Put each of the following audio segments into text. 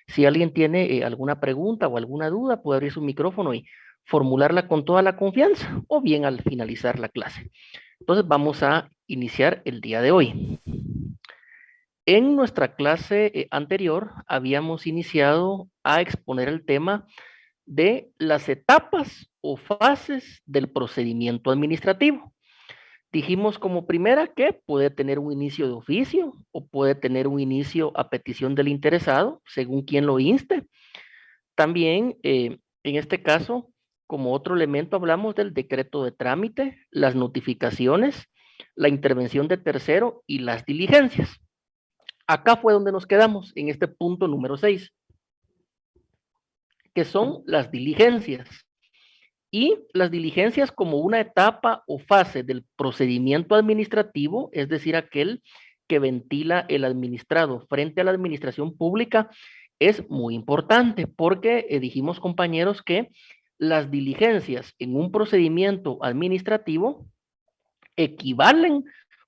Si alguien tiene alguna pregunta o alguna duda, puede abrir su micrófono y formularla con toda la confianza o bien al finalizar la clase. Entonces vamos a iniciar el día de hoy. En nuestra clase anterior habíamos iniciado a exponer el tema de las etapas o fases del procedimiento administrativo. Dijimos como primera que puede tener un inicio de oficio o puede tener un inicio a petición del interesado, según quien lo inste. También, en este caso, como otro elemento, hablamos del decreto de trámite, las notificaciones, la intervención de tercero y las diligencias. Acá fue donde nos quedamos, en este punto número 6, que son las diligencias. Y las diligencias como una etapa o fase del procedimiento administrativo, es decir, aquel que ventila el administrado frente a la administración pública, es muy importante porque dijimos, compañeros, que las diligencias en un procedimiento administrativo equivalen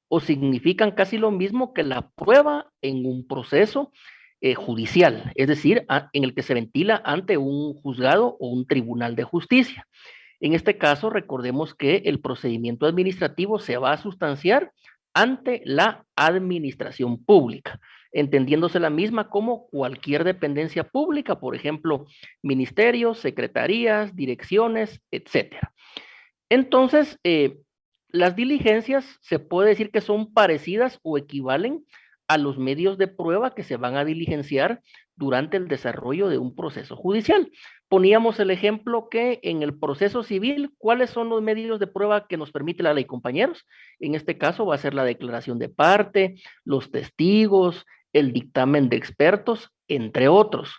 o significan casi lo mismo que la prueba en un proceso judicial, es decir, en el que se ventila ante un juzgado o un tribunal de justicia. En este caso, recordemos que el procedimiento administrativo se va a sustanciar ante la administración pública, entendiéndose la misma como cualquier dependencia pública, por ejemplo, ministerios, secretarías, direcciones, etcétera. Entonces, las diligencias se puede decir que son parecidas o equivalen a los medios de prueba que se van a diligenciar durante el desarrollo de un proceso judicial. Poníamos el ejemplo que en el proceso civil, ¿cuáles son los medios de prueba que nos permite la ley, compañeros? En este caso va a ser la declaración de parte, los testigos, el dictamen de expertos, entre otros.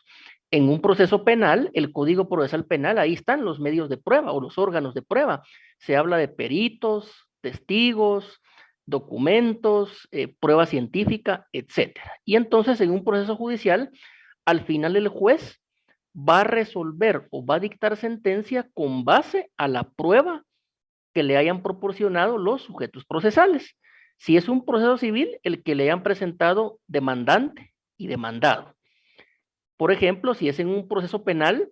En un proceso penal, el Código Procesal Penal, ahí están los medios de prueba o los órganos de prueba. Se habla de peritos, testigos, documentos, prueba científica, etcétera. Y entonces en un proceso judicial, al final el juez va a resolver o va a dictar sentencia con base a la prueba que le hayan proporcionado los sujetos procesales. Si es un proceso civil, el que le hayan presentado demandante y demandado. Por ejemplo, si es en un proceso penal,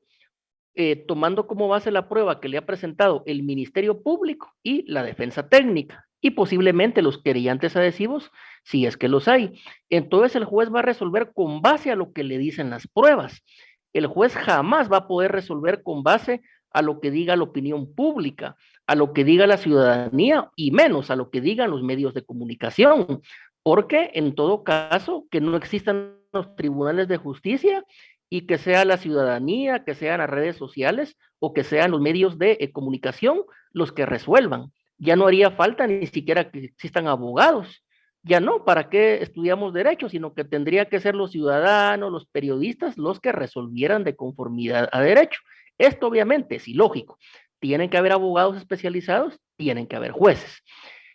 tomando como base la prueba que le ha presentado el Ministerio Público y la defensa técnica, y posiblemente los querellantes adhesivos, si es que los hay. Entonces el juez va a resolver con base a lo que le dicen las pruebas. El juez jamás va a poder resolver con base a lo que diga la opinión pública, a lo que diga la ciudadanía y menos a lo que digan los medios de comunicación, porque en todo caso que no existan los tribunales de justicia y que sea la ciudadanía, que sean las redes sociales o que sean los medios de comunicación los que resuelvan. Ya no haría falta ni siquiera que existan abogados. Ya no, ¿para qué estudiamos derecho? Sino que tendría que ser los ciudadanos, los periodistas, los que resolvieran de conformidad a derecho. Esto obviamente es ilógico. Tienen que haber abogados especializados, tienen que haber jueces.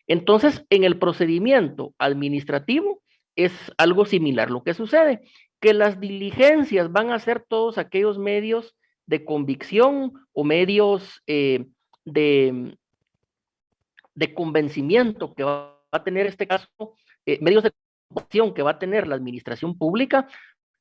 Entonces, en el procedimiento administrativo es algo similar lo que sucede, que las diligencias van a ser todos aquellos medios de convicción o medios de, de convencimiento que va a tener este caso, medios de convicción que va a tener la administración pública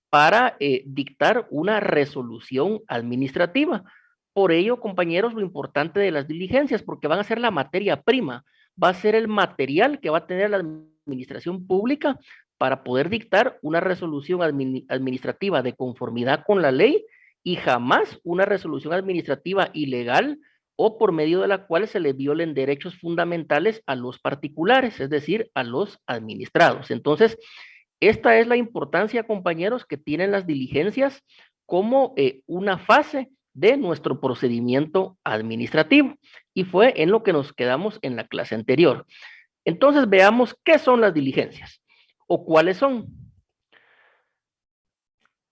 para dictar una resolución administrativa. Por ello, compañeros, lo importante de las diligencias, porque van a ser la materia prima, va a ser el material que va a tener la administración pública para poder dictar una resolución administrativa de conformidad con la ley y jamás una resolución administrativa ilegal o por medio de la cual se le violen derechos fundamentales a los particulares, es decir, a los administrados. Entonces, esta es la importancia, compañeros, que tienen las diligencias como una fase de nuestro procedimiento administrativo. Y fue en lo que nos quedamos en la clase anterior. Entonces veamos qué son las diligencias o cuáles son.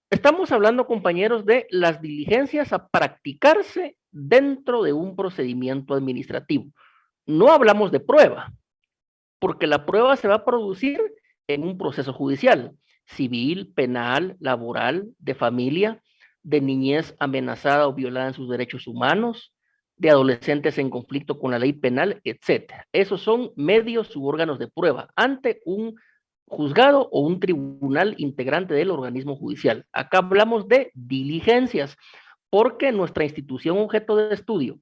Estamos hablando, compañeros, de las diligencias a practicarse dentro de un procedimiento administrativo. No hablamos de prueba, porque la prueba se va a producir en un proceso judicial, civil, penal, laboral, de familia, de niñez amenazada o violada en sus derechos humanos, de adolescentes en conflicto con la ley penal, etcétera. Esos son medios u órganos de prueba ante un juzgado o un tribunal integrante del organismo judicial. Acá hablamos de diligencias, porque nuestra institución objeto de estudio,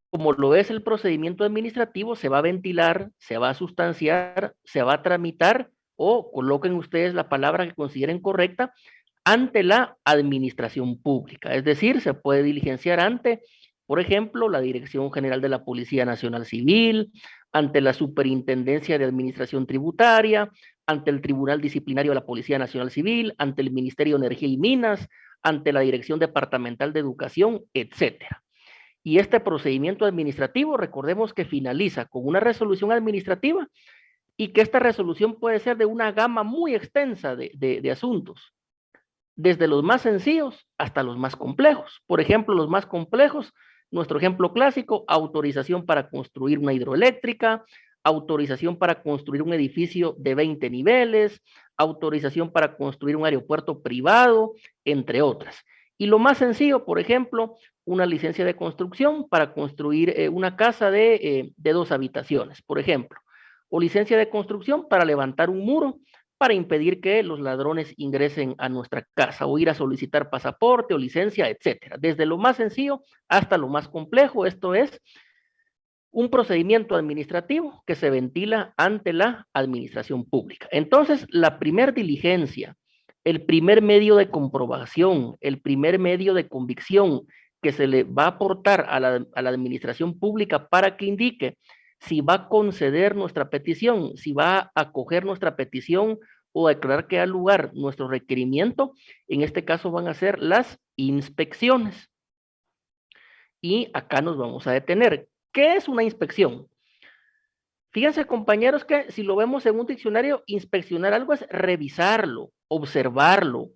como lo es el procedimiento administrativo, se va a ventilar, se va a sustanciar, se va a tramitar, o coloquen ustedes la palabra que consideren correcta, ante la administración pública. Es decir, se puede diligenciar ante, por ejemplo, la Dirección General de la Policía Nacional Civil, ante la Superintendencia de Administración Tributaria, ante el Tribunal Disciplinario de la Policía Nacional Civil, ante el Ministerio de Energía y Minas, ante la Dirección Departamental de Educación, etcétera. Y este procedimiento administrativo, recordemos que finaliza con una resolución administrativa y que esta resolución puede ser de una gama muy extensa de asuntos, desde los más sencillos hasta los más complejos. Por ejemplo, los más complejos, nuestro ejemplo clásico, autorización para construir una hidroeléctrica, autorización para construir un edificio de 20 niveles, autorización para construir un aeropuerto privado, entre otras. Y lo más sencillo, por ejemplo, una licencia de construcción para construir una casa de 2 habitaciones, por ejemplo, o licencia de construcción para levantar un muro para impedir que los ladrones ingresen a nuestra casa o ir a solicitar pasaporte o licencia, etcétera. Desde lo más sencillo hasta lo más complejo, esto es un procedimiento administrativo que se ventila ante la administración pública. Entonces, la primer diligencia, el primer medio de comprobación, el primer medio de convicción que se le va a aportar a la administración pública para que indique si va a conceder nuestra petición, si va a acoger nuestra petición o declarar que da lugar nuestro requerimiento, en este caso van a ser las inspecciones. Y acá nos vamos a detener. ¿Qué es una inspección? Fíjense, compañeros, que si lo vemos en un diccionario, inspeccionar algo es revisarlo, observarlo,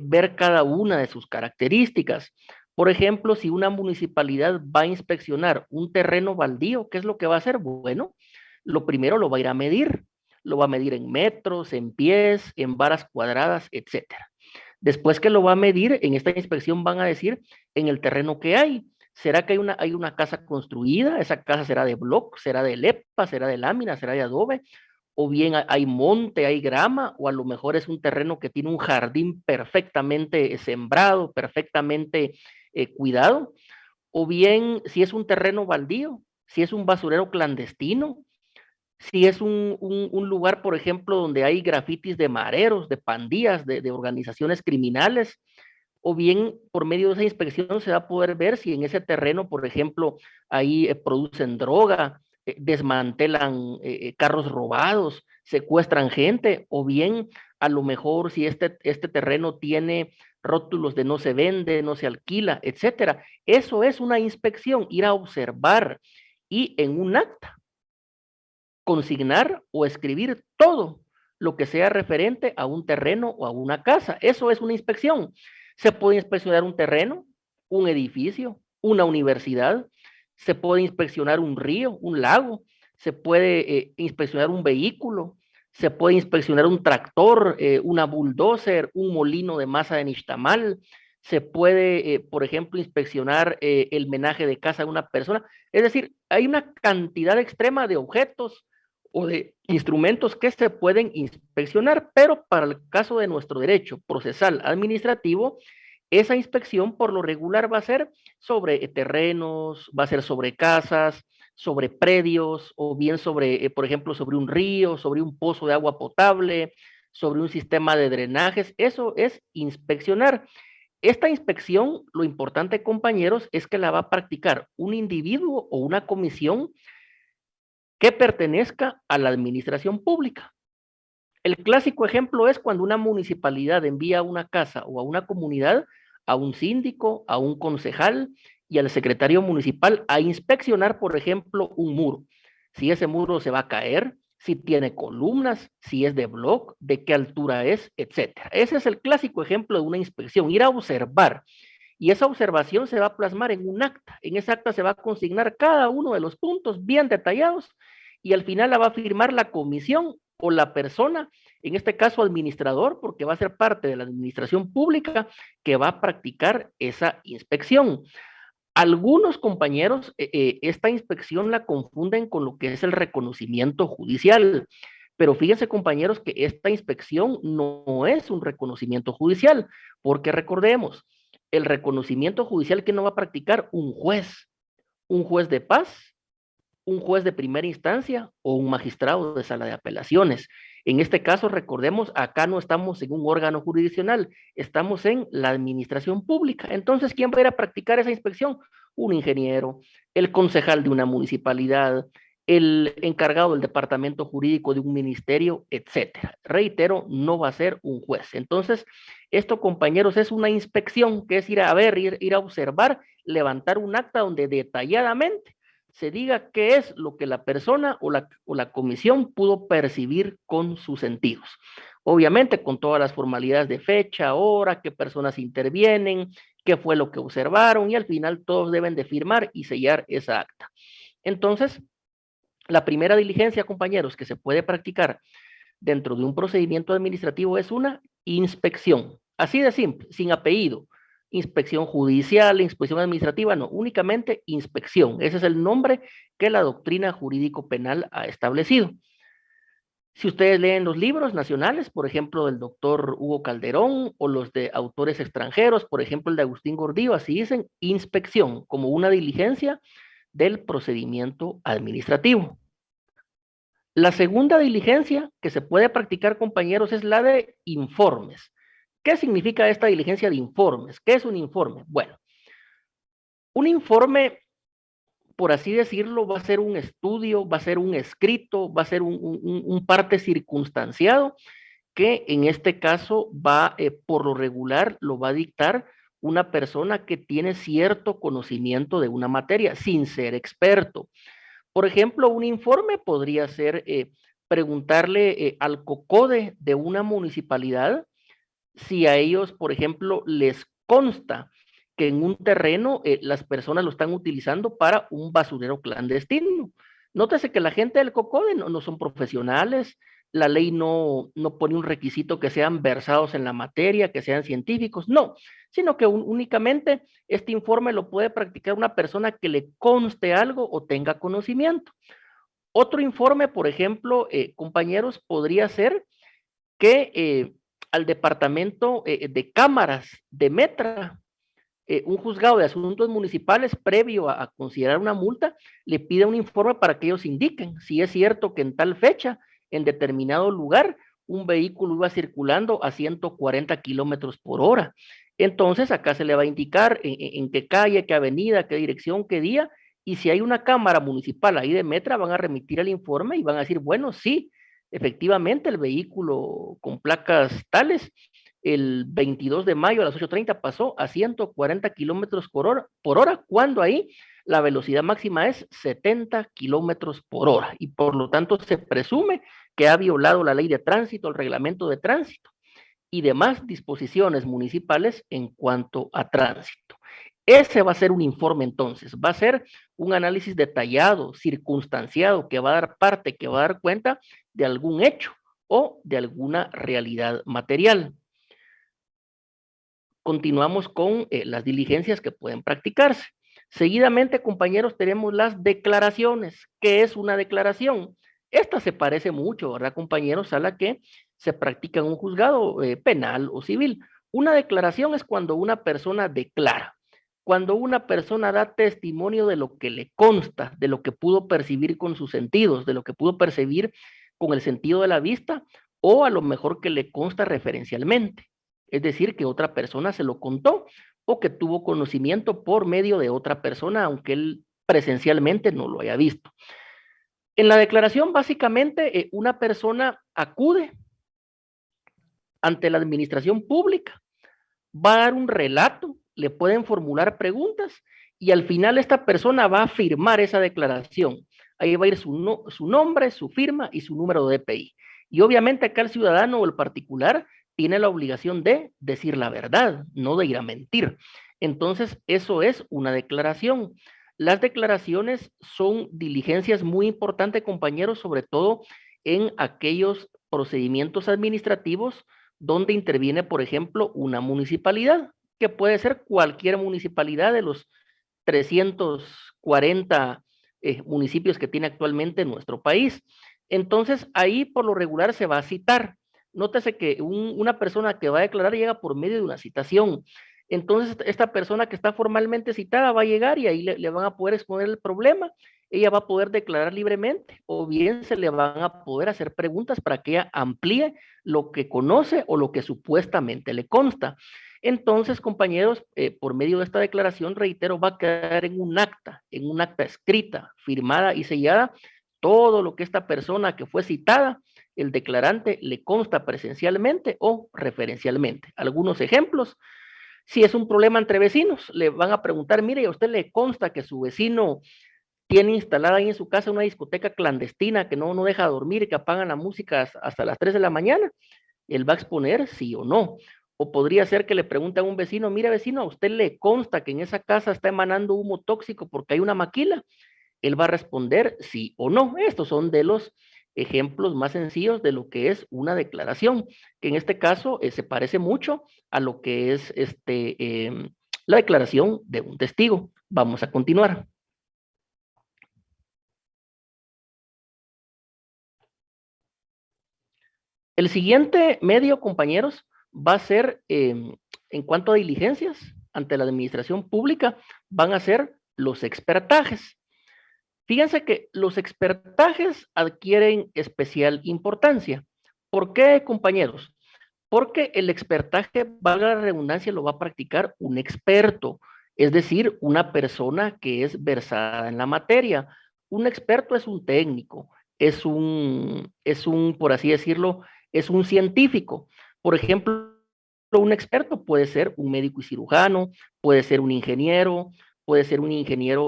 ver cada una de sus características. Por ejemplo, si una municipalidad va a inspeccionar un terreno baldío, ¿qué es lo que va a hacer? Bueno, lo primero lo va a ir a medir. Lo va a medir en metros, en pies, en varas cuadradas, etcétera. Después que lo va a medir, en esta inspección van a decir en el terreno que hay. ¿Será que hay una casa construida? ¿Esa casa será de bloc? ¿Será de lepa? ¿Será de lámina? ¿Será de adobe? ¿O bien hay monte, hay grama? ¿O a lo mejor es un terreno que tiene un jardín perfectamente sembrado, perfectamente cuidado? ¿O bien si es un terreno baldío? ¿Si es un basurero clandestino? Si es un lugar, por ejemplo, donde hay grafitis de mareros, de pandillas, de organizaciones criminales, o bien por medio de esa inspección se va a poder ver si en ese terreno, por ejemplo, ahí producen droga, desmantelan carros robados, secuestran gente, o bien a lo mejor si este terreno tiene rótulos de no se vende, no se alquila, etcétera. Eso es una inspección, ir a observar y en un acta consignar o escribir todo lo que sea referente a un terreno o a una casa. Eso es una inspección. Se puede inspeccionar un terreno, un edificio, una universidad, se puede inspeccionar un río, un lago, se puede inspeccionar un vehículo, se puede inspeccionar un tractor, una bulldozer, un molino de masa de nixtamal, se puede, por ejemplo, inspeccionar el menaje de casa de una persona. Es decir, hay una cantidad extrema de objetos o de instrumentos que se pueden inspeccionar, pero para el caso de nuestro derecho procesal administrativo, esa inspección por lo regular va a ser sobre terrenos, va a ser sobre casas, sobre predios, o bien sobre, por ejemplo, sobre un río, sobre un pozo de agua potable, sobre un sistema de drenajes. Eso es inspeccionar. Esta inspección, lo importante, compañeros, es que la va a practicar un individuo o una comisión que pertenezca a la administración pública. El clásico ejemplo es cuando una municipalidad envía a una casa o a una comunidad a un síndico, a un concejal y al secretario municipal a inspeccionar, por ejemplo, un muro. Si ese muro se va a caer, si tiene columnas, si es de bloc, de qué altura es, etcétera. Ese es el clásico ejemplo de una inspección, ir a observar. Y esa observación se va a plasmar en un acta. En esa acta se va a consignar cada uno de los puntos bien detallados y al final la va a firmar la comisión o la persona, en este caso administrador, porque va a ser parte de la administración pública que va a practicar esa inspección. Algunos compañeros esta inspección la confunden con lo que es el reconocimiento judicial. Pero fíjense, compañeros, que esta inspección no es un reconocimiento judicial, porque recordemos, el reconocimiento judicial que no va a practicar un juez de paz, un juez de primera instancia o un magistrado de sala de apelaciones. En este caso, recordemos, acá no estamos en un órgano jurisdiccional, estamos en la administración pública. Entonces, ¿quién va a ir a practicar esa inspección? Un ingeniero, el concejal de una municipalidad, el encargado del departamento jurídico de un ministerio, etcétera. Reitero, no va a ser un juez. Entonces, esto, compañeros, es una inspección, que es ir a ver, ir a observar, levantar un acta donde detalladamente se diga qué es lo que la persona o la comisión pudo percibir con sus sentidos. Obviamente con todas las formalidades de fecha, hora, qué personas intervienen, qué fue lo que observaron y al final todos deben de firmar y sellar esa acta. Entonces, la primera diligencia, compañeros, que se puede practicar dentro de un procedimiento administrativo es una inspección. Así de simple, sin apellido. Inspección judicial, inspección administrativa, no, únicamente inspección. Ese es el nombre que la doctrina jurídico-penal ha establecido. Si ustedes leen los libros nacionales, por ejemplo, del doctor Hugo Calderón, o los de autores extranjeros, por ejemplo, el de Agustín Gordillo, así dicen inspección, como una diligencia del procedimiento administrativo. La segunda diligencia que se puede practicar, compañeros, es la de informes. ¿Qué significa esta diligencia de informes? ¿Qué es un informe? Bueno, un informe, por así decirlo, va a ser un estudio, va a ser un escrito, va a ser un parte circunstanciado que en este caso va, por lo regular, lo va a dictar una persona que tiene cierto conocimiento de una materia sin ser experto. Por ejemplo, un informe podría ser preguntarle al COCODE de una municipalidad si a ellos, por ejemplo, les consta que en un terreno las personas lo están utilizando para un basurero clandestino. Nótese que la gente del COCODE no son profesionales, la ley no pone un requisito que sean versados en la materia, que sean científicos, no, sino que únicamente este informe lo puede practicar una persona que le conste algo o tenga conocimiento. Otro informe, por ejemplo, compañeros, podría ser que al departamento de cámaras de Metra, un juzgado de asuntos municipales, previo a considerar una multa, le pide un informe para que ellos indiquen si es cierto que en tal fecha, en determinado lugar, un vehículo iba circulando a 140 kilómetros por hora. Entonces, acá se le va a indicar en qué calle, qué avenida, qué dirección, qué día, y si hay una cámara municipal ahí de Metra, van a remitir el informe y van a decir, bueno, sí, efectivamente, el vehículo con placas tales el 22 de mayo a las 8:30 pasó a 140 kilómetros por hora, cuando ahí la velocidad máxima es 70 kilómetros por hora y por lo tanto se presume que ha violado la ley de tránsito, el reglamento de tránsito y demás disposiciones municipales en cuanto a tránsito. Ese va a ser un informe entonces, va a ser un análisis detallado, circunstanciado, que va a dar parte, que va a dar cuenta de algún hecho o de alguna realidad material. Continuamos con las diligencias que pueden practicarse. Seguidamente, compañeros, tenemos las declaraciones. ¿Qué es una declaración? Esta se parece mucho, ¿verdad, compañeros? A la que se practica en un juzgado penal o civil. Una declaración es cuando una persona declara, cuando una persona da testimonio de lo que le consta, de lo que pudo percibir con sus sentidos, de lo que pudo percibir con el sentido de la vista, o a lo mejor que le consta referencialmente. Es decir, que otra persona se lo contó o que tuvo conocimiento por medio de otra persona, aunque él presencialmente no lo haya visto. En la declaración, básicamente, una persona acude ante la administración pública, va a dar un relato, le pueden formular preguntas y al final esta persona va a firmar esa declaración. Ahí va a ir su nombre, su firma y su número de DPI. Y obviamente acá el ciudadano o el particular tiene la obligación de decir la verdad, no de ir a mentir. Entonces, eso es una declaración. Las declaraciones son diligencias muy importantes, compañeros, sobre todo en aquellos procedimientos administrativos donde interviene, por ejemplo, una municipalidad, que puede ser cualquier municipalidad de los 340 municipios que tiene actualmente nuestro país. Entonces, ahí por lo regular se va a citar. Nótese que una persona que va a declarar llega por medio de una citación. Entonces, esta persona que está formalmente citada va a llegar y ahí le van a poder exponer el problema. Ella va a poder declarar libremente o bien se le van a poder hacer preguntas para que ella amplíe lo que conoce o lo que supuestamente le consta. Entonces, compañeros, por medio de esta declaración, reitero, va a quedar en un acta escrita, firmada y sellada, todo lo que esta persona que fue citada, el declarante, le consta presencialmente o referencialmente. Algunos ejemplos: si es un problema entre vecinos, le van a preguntar, mire, ¿a usted le consta que su vecino tiene instalada ahí en su casa una discoteca clandestina que no deja dormir y que apagan la música hasta las 3 de la mañana? Él va a exponer sí o no. O podría ser que le pregunte a un vecino, mire vecino, ¿a usted le consta que en esa casa está emanando humo tóxico porque hay una maquila? Él va a responder sí o no. Estos son de los ejemplos más sencillos de lo que es una declaración, que en este caso se parece mucho a lo que es la declaración de un testigo. Vamos a continuar. El siguiente medio, compañeros, va a ser, en cuanto a diligencias ante la administración pública, van a ser los expertajes. Fíjense que los expertajes adquieren especial importancia. ¿Por qué, compañeros? Porque el expertaje, valga la redundancia, lo va a practicar un experto, es decir, una persona que es versada en la materia. Un experto es un técnico, por así decirlo, es un científico. Por ejemplo, un experto puede ser un médico y cirujano, puede ser un ingeniero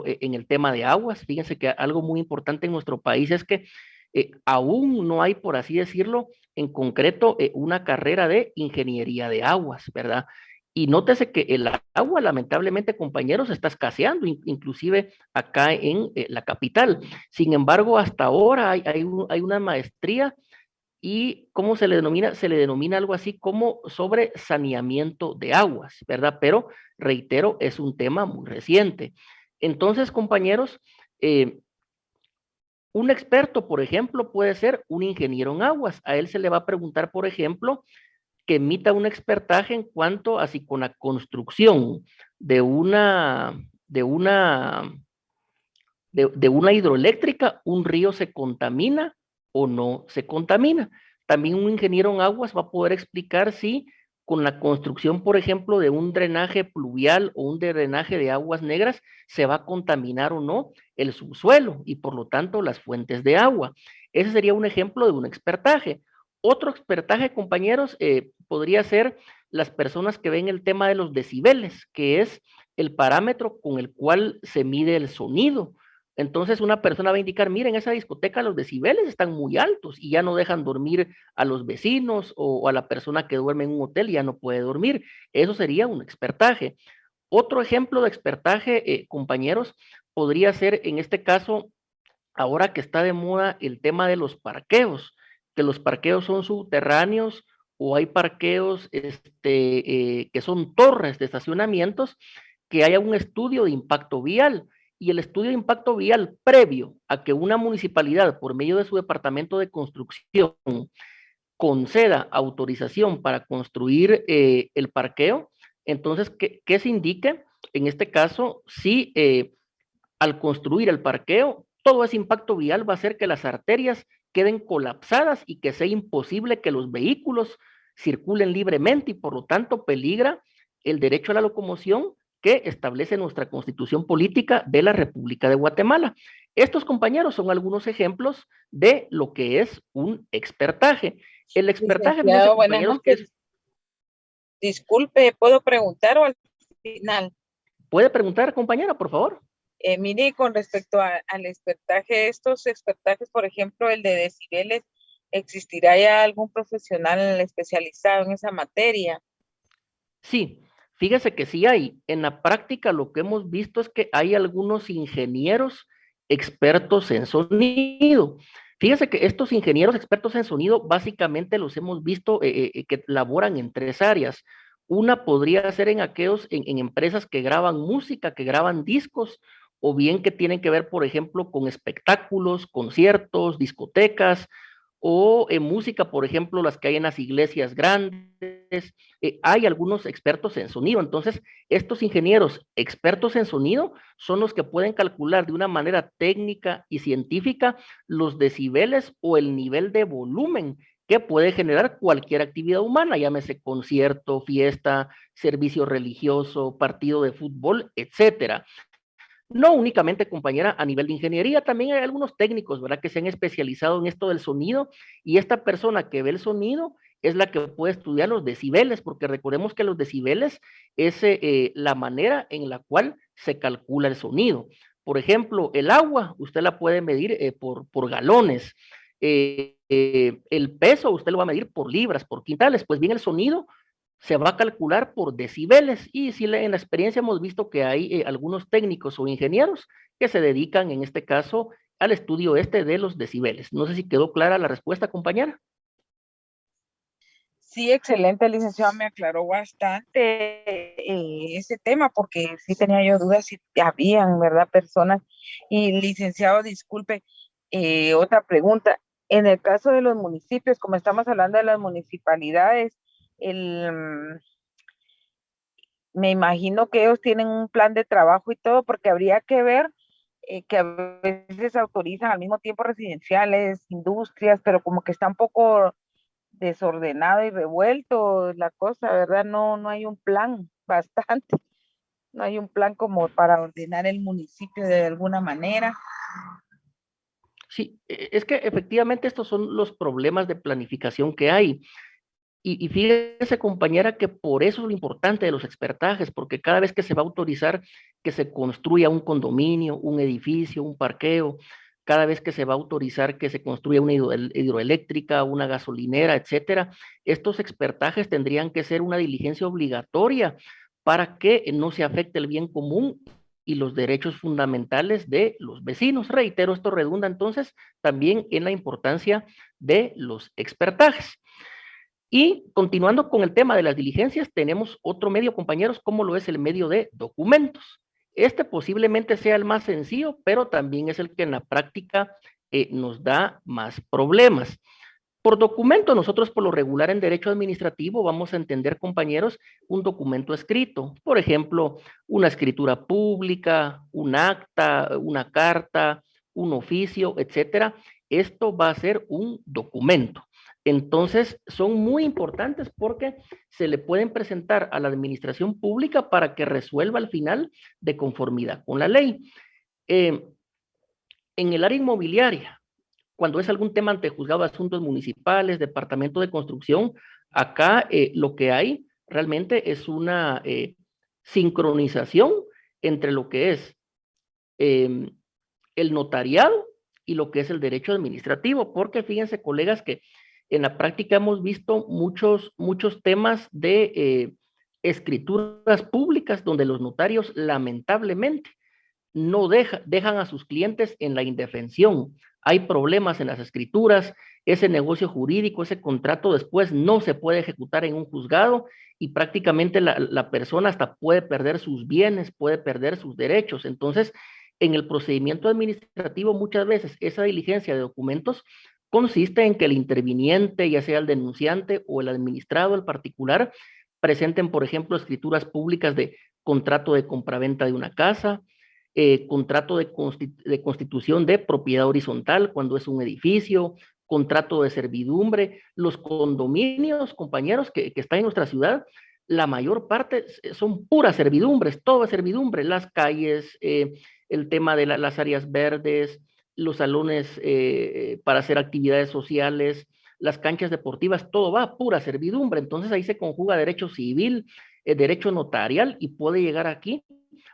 en el tema de aguas. Fíjense que algo muy importante en nuestro país es que aún no hay, por así decirlo, en concreto, una carrera de ingeniería de aguas, ¿verdad? Y nótese que el agua, lamentablemente, compañeros, está escaseando, inclusive acá en la capital. Sin embargo, hasta ahora hay una maestría y ¿cómo se le denomina? Se le denomina algo así como sobre saneamiento de aguas, ¿verdad? Pero reitero, es un tema muy reciente. Entonces, compañeros, eh, un experto, por ejemplo, puede ser un ingeniero en aguas. A él se le va a preguntar, por ejemplo, que emita un expertaje en cuanto a si con la construcción de una hidroeléctrica, un río se contamina o no se contamina. También un ingeniero en aguas va a poder explicar si con la construcción, por ejemplo, de un drenaje pluvial o un drenaje de aguas negras, se va a contaminar o no el subsuelo y por lo tanto las fuentes de agua. Ese sería un ejemplo de un expertaje. Otro expertaje, compañeros, podría ser las personas que ven el tema de los decibeles, que es el parámetro con el cual se mide el sonido. Entonces una persona va a indicar, miren, en esa discoteca los decibeles están muy altos y ya no dejan dormir a los vecinos o a la persona que duerme en un hotel y ya no puede dormir. Eso sería un expertaje. Otro ejemplo de expertaje, compañeros, podría ser en este caso, ahora que está de moda el tema de los parqueos, que los parqueos son subterráneos o hay parqueos que son torres de estacionamientos, que haya un estudio de impacto vial. Y el estudio de impacto vial previo a que una municipalidad, por medio de su departamento de construcción, conceda autorización para construir el parqueo, entonces, ¿qué se indique? En este caso, si al construir el parqueo, todo ese impacto vial va a hacer que las arterias queden colapsadas y que sea imposible que los vehículos circulen libremente y por lo tanto peligra el derecho a la locomoción que establece nuestra constitución política de la República de Guatemala. Estos, compañeros, son algunos ejemplos de lo que es un expertaje. El expertaje, fíjense, Licenciado, buenas compañeros, que noches. Disculpe, ¿puedo preguntar o al final? puede preguntar, compañera, por favor. Mire, con respecto al expertaje, estos expertajes, por ejemplo, el de decibeles, ¿existirá ya algún profesional especializado en esa materia? Sí, fíjese que sí hay. En la práctica lo que hemos visto es que hay algunos ingenieros expertos en sonido. Fíjese que estos ingenieros expertos en sonido básicamente los hemos visto que laboran en tres áreas. Una podría ser en aquellos, en empresas que graban música, que graban discos, o bien que tienen que ver, por ejemplo, con espectáculos, conciertos, discotecas, o en música, por ejemplo, las que hay en las iglesias grandes. Hay algunos expertos en sonido. Entonces, estos ingenieros expertos en sonido son los que pueden calcular de una manera técnica y científica los decibeles o el nivel de volumen que puede generar cualquier actividad humana, llámese concierto, fiesta, servicio religioso, partido de fútbol, etcétera. No únicamente, compañera, a nivel de ingeniería, también hay algunos técnicos, ¿verdad?, que se han especializado en esto del sonido, y esta persona que ve el sonido es la que puede estudiar los decibeles, porque recordemos que los decibeles es la manera en la cual se calcula el sonido. Por ejemplo, el agua, usted la puede medir por galones. El peso, usted lo va a medir por libras, por quintales. Pues bien, el sonido se va a calcular por decibeles, y si en la experiencia hemos visto que hay algunos técnicos o ingenieros que se dedican en este caso al estudio de los decibeles. No sé si quedó clara la respuesta, compañera. Sí, excelente, licenciado, me aclaró bastante ese tema porque sí tenía yo dudas si habían, ¿verdad?, personas. Y licenciado, disculpe, otra pregunta. En el caso de los municipios, como estamos hablando de las municipalidades, el, me imagino que ellos tienen un plan de trabajo y todo, porque habría que ver que a veces autorizan al mismo tiempo residenciales, industrias, pero como que está un poco desordenado y revuelto la cosa, ¿verdad? No, no hay un plan bastante, no hay un plan como para ordenar el municipio de alguna manera. Sí, es que efectivamente estos son los problemas de planificación que hay. Y fíjese, compañera, que por eso es lo importante de los expertajes, porque cada vez que se va a autorizar que se construya un condominio, un edificio, un parqueo, cada vez que se va a autorizar que se construya una hidroeléctrica, una gasolinera, etcétera, estos expertajes tendrían que ser una diligencia obligatoria para que no se afecte el bien común y los derechos fundamentales de los vecinos. Reitero, esto redunda entonces también en la importancia de los expertajes. Y continuando con el tema de las diligencias, tenemos otro medio, compañeros, como lo es el medio de documentos. Este posiblemente sea el más sencillo, pero también es el que en la práctica nos da más problemas. Por documento, nosotros por lo regular en derecho administrativo vamos a entender, compañeros, un documento escrito. Por ejemplo, una escritura pública, un acta, una carta, un oficio, etcétera. Esto va a ser un documento. Entonces, son muy importantes porque se le pueden presentar a la administración pública para que resuelva al final de conformidad con la ley. En el área inmobiliaria, cuando es algún tema ante juzgado de asuntos municipales, departamento de construcción, acá lo que hay realmente es una sincronización entre lo que es eh, el notariado y lo que es el derecho administrativo, porque fíjense, colegas, que en la práctica hemos visto muchos temas de escrituras públicas donde los notarios lamentablemente no dejan a sus clientes en la indefensión. Hay problemas en las escrituras, ese negocio jurídico, ese contrato después no se puede ejecutar en un juzgado, y prácticamente la persona hasta puede perder sus bienes, puede perder sus derechos. Entonces, en el procedimiento administrativo, muchas veces esa diligencia de documentos consiste en que el interviniente, ya sea el denunciante o el administrado, el particular, presenten, por ejemplo, escrituras públicas de contrato de compraventa de una casa, contrato de constitución de propiedad horizontal cuando es un edificio, contrato de servidumbre. Los condominios, compañeros, que están en nuestra ciudad, la mayor parte son puras servidumbres, todo es servidumbre, las calles, el tema de las áreas verdes, los salones para hacer actividades sociales, las canchas deportivas, todo va a pura servidumbre. Entonces ahí se conjuga derecho civil, derecho notarial, y puede llegar aquí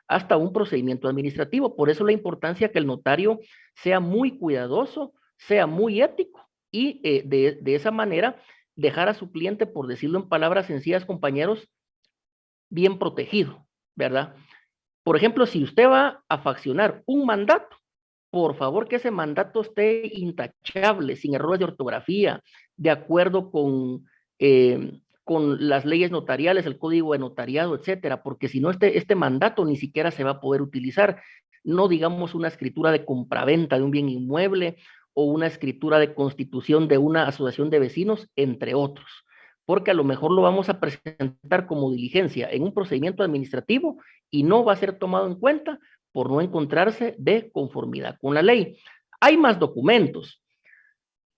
hasta un procedimiento administrativo. Por eso la importancia que el notario sea muy cuidadoso, sea muy ético, y de esa manera dejar a su cliente, por decirlo en palabras sencillas, compañeros, bien protegido, ¿verdad? Por ejemplo, si usted va a faccionar un mandato, por favor que ese mandato esté intachable, sin errores de ortografía, de acuerdo con las leyes notariales, el código de notariado, etcétera, porque si no, este mandato ni siquiera se va a poder utilizar. no digamos una escritura de compraventa de un bien inmueble o una escritura de constitución de una asociación de vecinos, entre otros, porque a lo mejor lo vamos a presentar como diligencia en un procedimiento administrativo y no va a ser tomado en cuenta por no encontrarse de conformidad con la ley. Hay más documentos.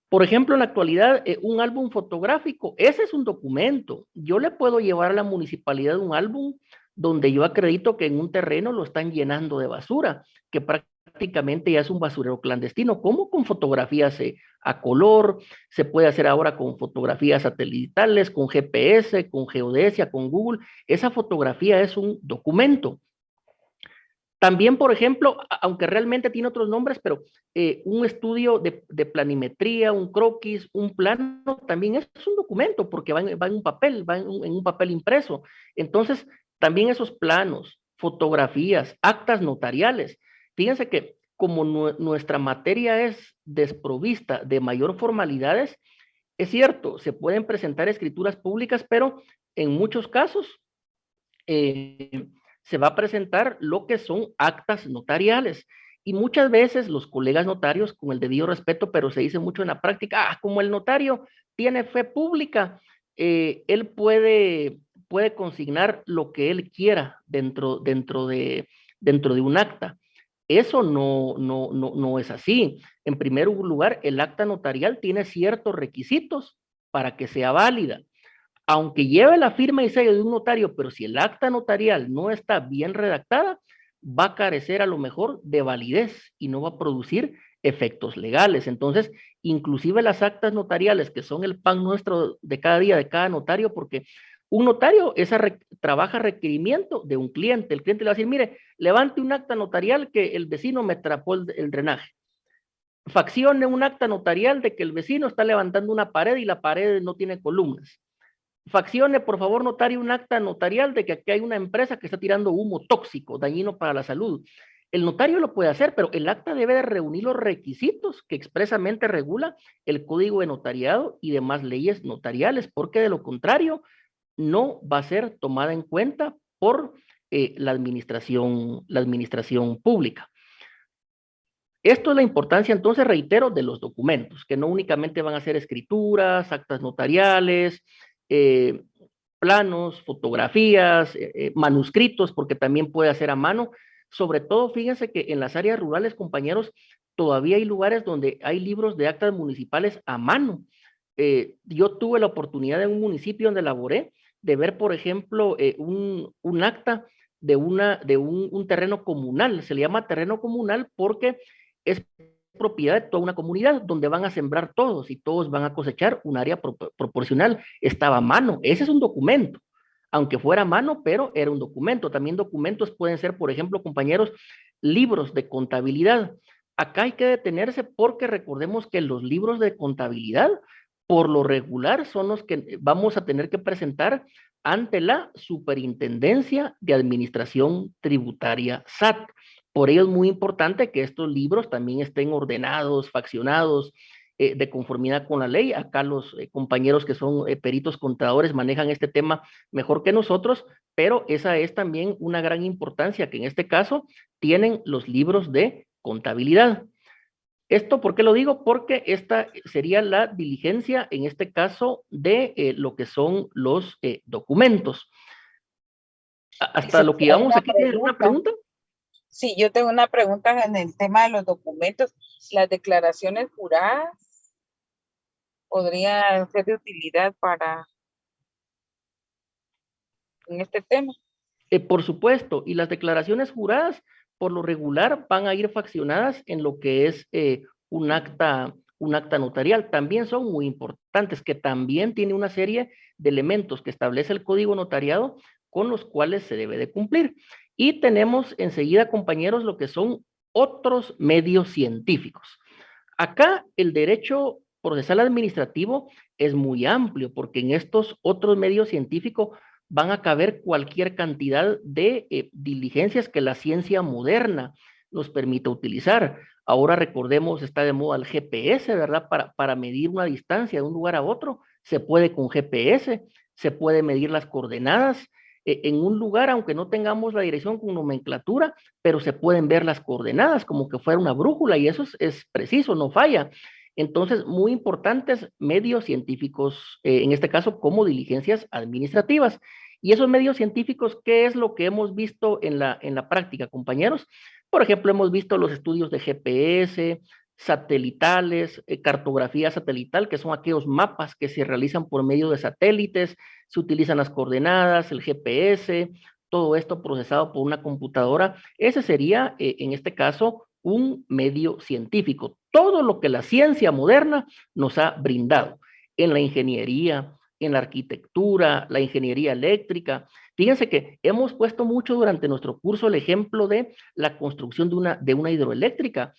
Por ejemplo, en la actualidad, un álbum fotográfico, ese es un documento. Yo le puedo llevar a la municipalidad un álbum donde yo acredito que en un terreno lo están llenando de basura, que prácticamente ya es un basurero clandestino, como con fotografías a color, se puede hacer ahora con fotografías satelitales, con GPS, con geodesia, con Google. Esa fotografía es un documento. También, por ejemplo, aunque realmente tiene otros nombres, pero un estudio de planimetría, un croquis, un plano, también es un documento porque va en un papel, va en un papel impreso. Entonces, también esos planos, fotografías, actas notariales. Fíjense que como nuestra materia es desprovista de mayor formalidades, es cierto, se pueden presentar escrituras públicas, pero en muchos casos se va a presentar lo que son actas notariales. Y muchas veces los colegas notarios, con el debido respeto, pero se dice mucho en la práctica, como el notario tiene fe pública, él puede consignar lo que él quiera dentro de un acta. Eso no es así. En primer lugar, el acta notarial tiene ciertos requisitos para que sea válida, aunque lleve la firma y sello de un notario, pero si el acta notarial no está bien redactada, va a carecer a lo mejor de validez y no va a producir efectos legales. Entonces, inclusive las actas notariales, que son el pan nuestro de cada día, de cada notario, porque un notario trabaja requerimiento de un cliente. El cliente le va a decir, mire, levante un acta notarial que el vecino me trapó el drenaje. Faccione un acta notarial de que el vecino está levantando una pared y la pared no tiene columnas. Faccione, por favor, notario, un acta notarial de que aquí hay una empresa que está tirando humo tóxico, dañino para la salud. El notario lo puede hacer, pero el acta debe de reunir los requisitos que expresamente regula el Código de Notariado y demás leyes notariales, porque de lo contrario no va a ser tomada en cuenta por la administración pública. Esto es la importancia, entonces, reitero, de los documentos, que no únicamente van a ser escrituras, actas notariales, eh, planos, fotografías, manuscritos, porque también puede hacer a mano. Sobre todo, fíjense que en las áreas rurales, compañeros, todavía hay lugares donde hay libros de actas municipales a mano. Yo tuve la oportunidad en un municipio donde laboré de ver, por ejemplo, un acta de un terreno comunal. Se le llama terreno comunal porque es propiedad de toda una comunidad donde van a sembrar todos y todos van a cosechar un área proporcional. Estaba a mano. Ese es un documento. Aunque fuera a mano, pero era un documento. También documentos pueden ser, por ejemplo, compañeros, libros de contabilidad. Acá hay que detenerse porque recordemos que los libros de contabilidad, por lo regular, son los que vamos a tener que presentar ante la Superintendencia de Administración Tributaria SAT. Por ello es muy importante que estos libros también estén ordenados, faccionados, de conformidad con la ley. Acá los compañeros que son peritos contadores manejan este tema mejor que nosotros, pero esa es también una gran importancia que en este caso tienen los libros de contabilidad. ¿Esto por qué lo digo? Porque esta sería la diligencia, en este caso, de lo que son los documentos. Hasta Dice, lo que hay llevamos una aquí, ¿tienes alguna pregunta. pregunta? Sí, yo tengo una pregunta en el tema de los documentos. Las declaraciones juradas podrían ser de utilidad para en este tema. Por supuesto, y las declaraciones juradas, por lo regular, van a ir faccionadas en lo que es un acta notarial. También son muy importantes, que también tiene una serie de elementos que establece el Código Notariado con los cuales se debe de cumplir. Y tenemos enseguida, compañeros, lo que son otros medios científicos. Acá el derecho procesal administrativo es muy amplio, porque en estos otros medios científicos van a caber cualquier cantidad de diligencias que la ciencia moderna nos permita utilizar. Ahora recordemos, está de moda el GPS, ¿verdad? Para medir una distancia de un lugar a otro, se puede con GPS, se puede medir las coordenadas, en un lugar, aunque no tengamos la dirección con nomenclatura, pero se pueden ver las coordenadas como que fuera una brújula y eso es preciso, no falla. Entonces, muy importantes medios científicos, en este caso como diligencias administrativas. Y esos medios científicos, ¿qué es lo que hemos visto en la práctica, compañeros? Por ejemplo, hemos visto los estudios de GPS, satelitales, cartografía satelital, que son aquellos mapas que se realizan por medio de satélites, se utilizan las coordenadas, el GPS, todo esto procesado por una computadora. Ese sería, en este caso, un medio científico. Todo lo que la ciencia moderna nos ha brindado en la ingeniería, en la arquitectura, la ingeniería eléctrica. Fíjense que hemos puesto mucho durante nuestro curso el ejemplo de la construcción de una hidroeléctrica.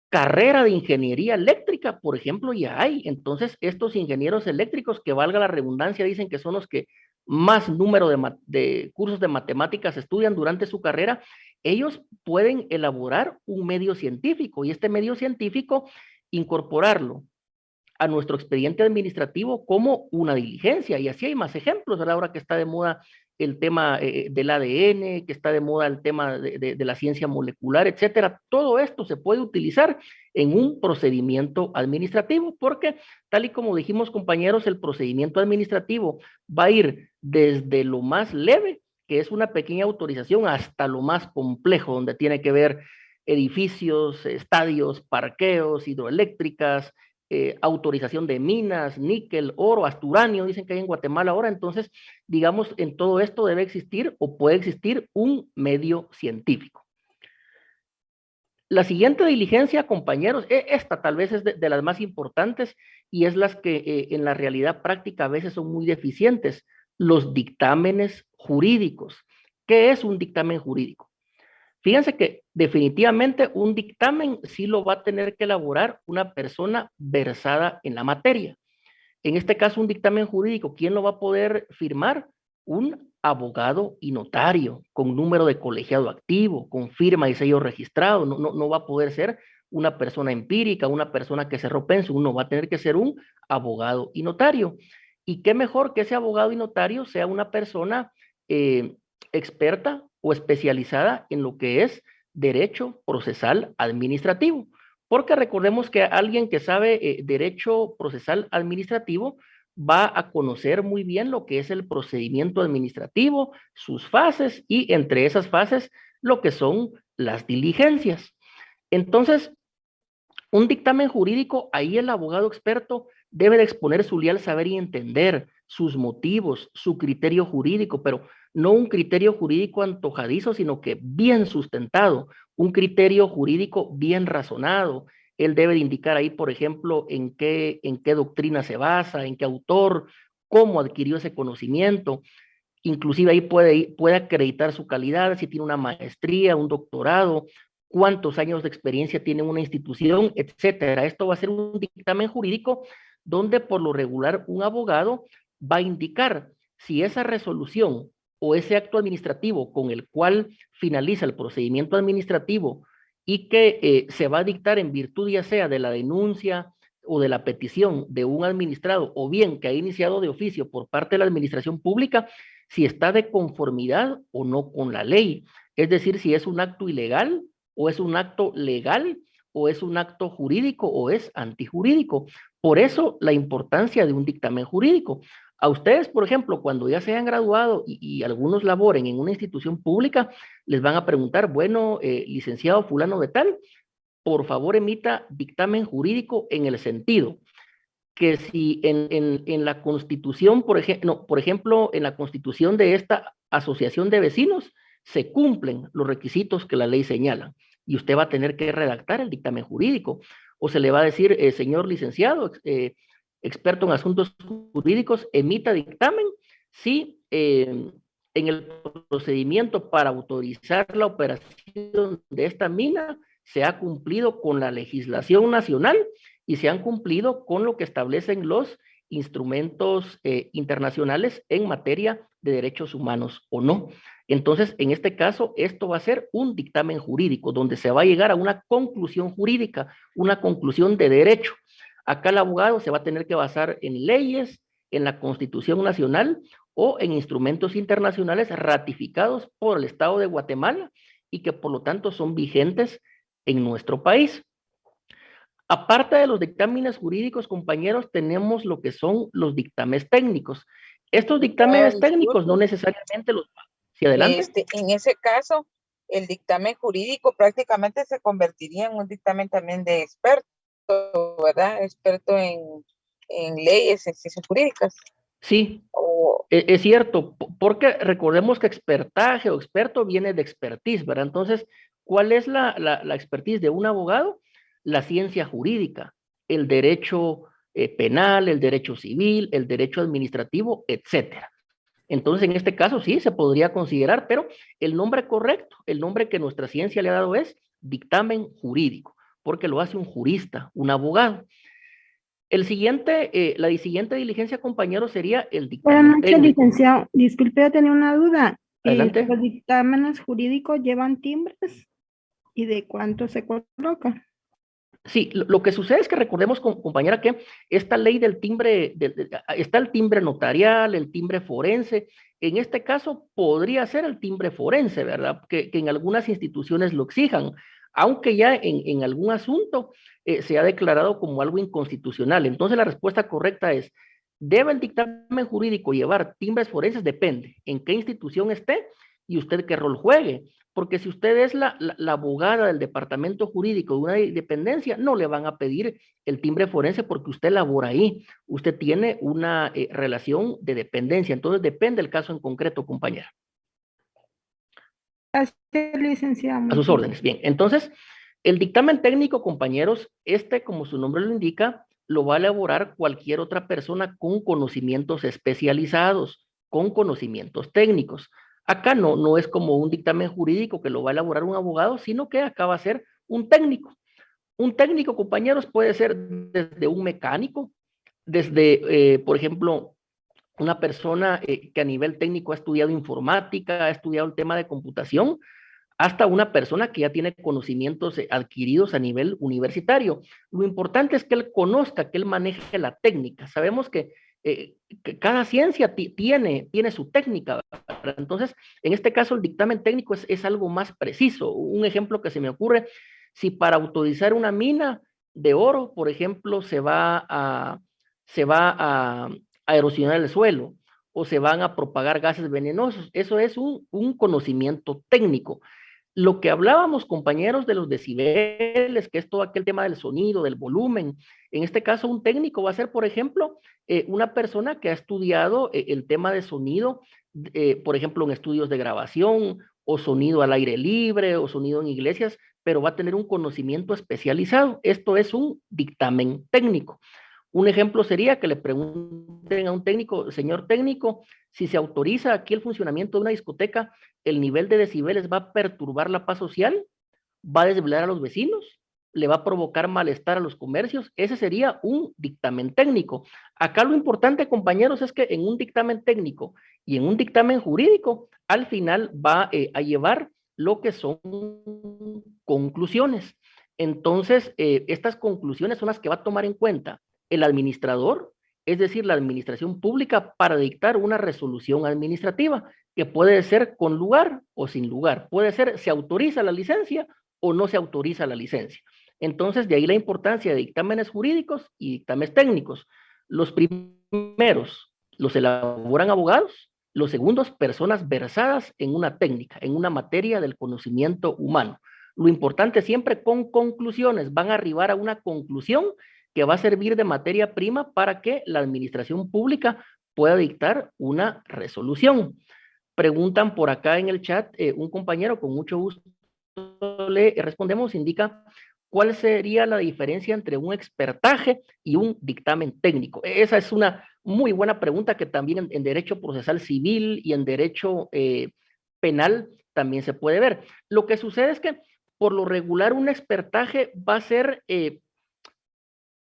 Carrera de ingeniería eléctrica, por ejemplo, ya hay. Entonces, estos ingenieros eléctricos, que valga la redundancia, dicen que son los que más número de cursos de matemáticas estudian durante su carrera, ellos pueden elaborar un medio científico y este medio científico incorporarlo a nuestro expediente administrativo como una diligencia. Y así hay más ejemplos, ¿verdad? Ahora que está de moda el tema del ADN, que está de moda el tema de la ciencia molecular, etcétera. Todo esto se puede utilizar en un procedimiento administrativo, porque tal y como dijimos, compañeros, el procedimiento administrativo va a ir desde lo más leve, que es una pequeña autorización, hasta lo más complejo, donde tiene que ver edificios, estadios, parqueos, hidroeléctricas, autorización de minas, níquel, oro, hasta uranio, dicen que hay en Guatemala ahora. Entonces, digamos, en todo esto debe existir o puede existir un medio científico. La siguiente diligencia, compañeros, esta tal vez es de las más importantes y es las que en la realidad práctica a veces son muy deficientes, los dictámenes jurídicos. ¿Qué es un dictamen jurídico? Fíjense que definitivamente un dictamen sí lo va a tener que elaborar una persona versada en la materia. En este caso, un dictamen jurídico, ¿quién lo va a poder firmar? Un abogado y notario, con número de colegiado activo, con firma y sello registrado. No va a poder ser una persona empírica, una persona que cerró pensum, no, va a tener que ser un abogado y notario. Y qué mejor que ese abogado y notario sea una persona eh, experta o especializada en lo que es derecho procesal administrativo. Porque recordemos que alguien que sabe derecho procesal administrativo va a conocer muy bien lo que es el procedimiento administrativo, sus fases y entre esas fases lo que son las diligencias. Entonces, un dictamen jurídico, ahí el abogado experto debe de exponer su leal saber y entender sus motivos, su criterio jurídico, pero no un criterio jurídico antojadizo, sino que bien sustentado, un criterio jurídico bien razonado. Él debe de indicar ahí, por ejemplo, en qué doctrina se basa, en qué autor, cómo adquirió ese conocimiento. Inclusive ahí puede acreditar su calidad, si tiene una maestría, un doctorado, cuántos años de experiencia tiene una institución, etcétera. Esto va a ser un dictamen jurídico donde por lo regular un abogado va a indicar si esa resolución o ese acto administrativo con el cual finaliza el procedimiento administrativo y que se va a dictar en virtud ya sea de la denuncia o de la petición de un administrado o bien que ha iniciado de oficio por parte de la administración pública, si está de conformidad o no con la ley. Es decir, si es un acto ilegal o es un acto legal o es un acto jurídico o es antijurídico. Por eso la importancia de un dictamen jurídico. A ustedes, por ejemplo, cuando ya se hayan graduado y algunos laboren en una institución pública, les van a preguntar, bueno, licenciado fulano de tal, por favor emita dictamen jurídico en el sentido que si en la constitución, por ejemplo, en la constitución de esta asociación de vecinos, se cumplen los requisitos que la ley señala y usted va a tener que redactar el dictamen jurídico o se le va a decir, señor licenciado, experto en asuntos jurídicos, emita dictamen si en el procedimiento para autorizar la operación de esta mina se ha cumplido con la legislación nacional y se han cumplido con lo que establecen los instrumentos internacionales en materia de derechos humanos o no. Entonces, en este caso, esto va a ser un dictamen jurídico, donde se va a llegar a una conclusión jurídica, una conclusión de derecho. Acá el abogado se va a tener que basar en leyes, en la Constitución Nacional o en instrumentos internacionales ratificados por el Estado de Guatemala y que por lo tanto son vigentes en nuestro país. Aparte de los dictámenes jurídicos, compañeros, tenemos lo que son los dictámenes técnicos. Estos dictámenes técnicos no Disculpe, necesariamente los... ¿Sí, adelante? en ese caso, el dictamen jurídico prácticamente se convertiría en un dictamen también de experto, ¿verdad? Experto en leyes, en ciencias jurídicas. Sí, O, es cierto, porque recordemos que expertaje o experto viene de expertise, ¿verdad? Entonces, ¿cuál es la expertise de un abogado? La ciencia jurídica, el derecho penal, el derecho civil, el derecho administrativo, etcétera. Entonces, en este caso sí se podría considerar, pero el nombre correcto, el nombre que nuestra ciencia le ha dado es dictamen jurídico, porque lo hace un jurista, un abogado. La siguiente diligencia, compañero, sería el Buenas dictamen noches, técnico. licenciado. Disculpe, yo tenía una duda. Adelante. ¿Los dictámenes jurídicos llevan timbres? ¿Y de cuánto se coloca? Sí, lo que sucede es que recordemos, compañera, que esta ley del timbre, está el timbre notarial, el timbre forense. En este caso podría ser el timbre forense, ¿verdad? Que en algunas instituciones lo exijan, aunque ya en algún asunto se ha declarado como algo inconstitucional. Entonces la respuesta correcta es, ¿debe el dictamen jurídico llevar timbres forenses? Depende en qué institución esté y usted qué rol juegue. Porque si usted es la abogada del departamento jurídico de una dependencia, no le van a pedir el timbre forense porque usted labora ahí. Usted tiene una relación de dependencia. Entonces depende del caso en concreto, compañera. Gracias, licenciado. A Muy sus bien. órdenes. Bien, entonces, el dictamen técnico, compañeros, como su nombre lo indica, lo va a elaborar cualquier otra persona con conocimientos especializados, con conocimientos técnicos. Acá no es como un dictamen jurídico que lo va a elaborar un abogado, sino que acá va a ser un técnico. Un técnico, compañeros, puede ser desde un mecánico, desde, por ejemplo, una persona que a nivel técnico ha estudiado informática, ha estudiado el tema de computación, hasta una persona que ya tiene conocimientos adquiridos a nivel universitario. Lo importante es que él conozca, que él maneje la técnica. Sabemos que cada ciencia tiene su técnica, ¿verdad? Entonces, en este caso, el dictamen técnico es algo más preciso. Un ejemplo que se me ocurre, si para autorizar una mina de oro, por ejemplo, se va a erosionar el suelo o se van a propagar gases venenosos, eso es un conocimiento técnico. Lo que hablábamos, compañeros, de los decibeles, que es todo aquel tema del sonido, del volumen. En este caso, un técnico va a ser, por ejemplo, una persona que ha estudiado el tema de sonido, por ejemplo, en estudios de grabación, o sonido al aire libre, o sonido en iglesias, pero va a tener un conocimiento especializado. Esto es un dictamen técnico. Un ejemplo sería que le pregunten a un técnico, señor técnico, si se autoriza aquí el funcionamiento de una discoteca, el nivel de decibeles va a perturbar la paz social, va a desvelar a los vecinos, le va a provocar malestar a los comercios. Ese sería un dictamen técnico. Acá lo importante, compañeros, es que en un dictamen técnico y en un dictamen jurídico, al final va a llevar lo que son conclusiones. Entonces, estas conclusiones son las que va a tomar en cuenta el administrador, es decir, la administración pública, para dictar una resolución administrativa que puede ser con lugar o sin lugar. Puede ser, se autoriza la licencia o no se autoriza la licencia. Entonces, de ahí la importancia de dictámenes jurídicos y dictámenes técnicos. Los primeros los elaboran abogados, los segundos, personas versadas en una técnica, en una materia del conocimiento humano. Lo importante siempre con conclusiones, van a arribar a una conclusión que va a servir de materia prima para que la administración pública pueda dictar una resolución. Preguntan por acá en el chat, un compañero, con mucho gusto le respondemos, indica cuál sería la diferencia entre un expertaje y un dictamen técnico. Esa es una muy buena pregunta que también en derecho procesal civil y en derecho penal también se puede ver. Lo que sucede es que por lo regular un expertaje va a ser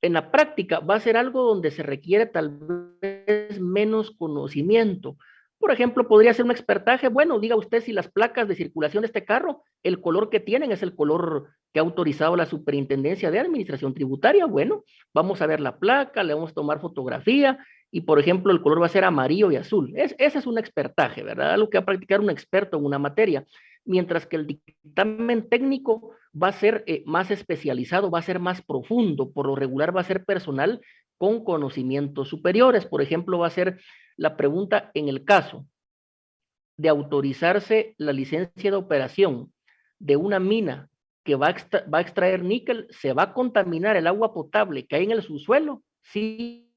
en la práctica va a ser algo donde se requiere tal vez menos conocimiento. Por ejemplo, podría ser un expertaje, bueno, diga usted si las placas de circulación de este carro, el color que tienen es el color que ha autorizado la Superintendencia de Administración Tributaria. Bueno, vamos a ver la placa, le vamos a tomar fotografía y, por ejemplo, el color va a ser amarillo y azul. Ese es un expertaje, ¿verdad? Algo que va a practicar un experto en una materia, mientras que el dictamen técnico va a ser más especializado, va a ser más profundo, por lo regular va a ser personal con conocimientos superiores. Por ejemplo, va a ser la pregunta en el caso de autorizarse la licencia de operación de una mina que va a extraer níquel, ¿se va a contaminar el agua potable que hay en el subsuelo? ¿Sí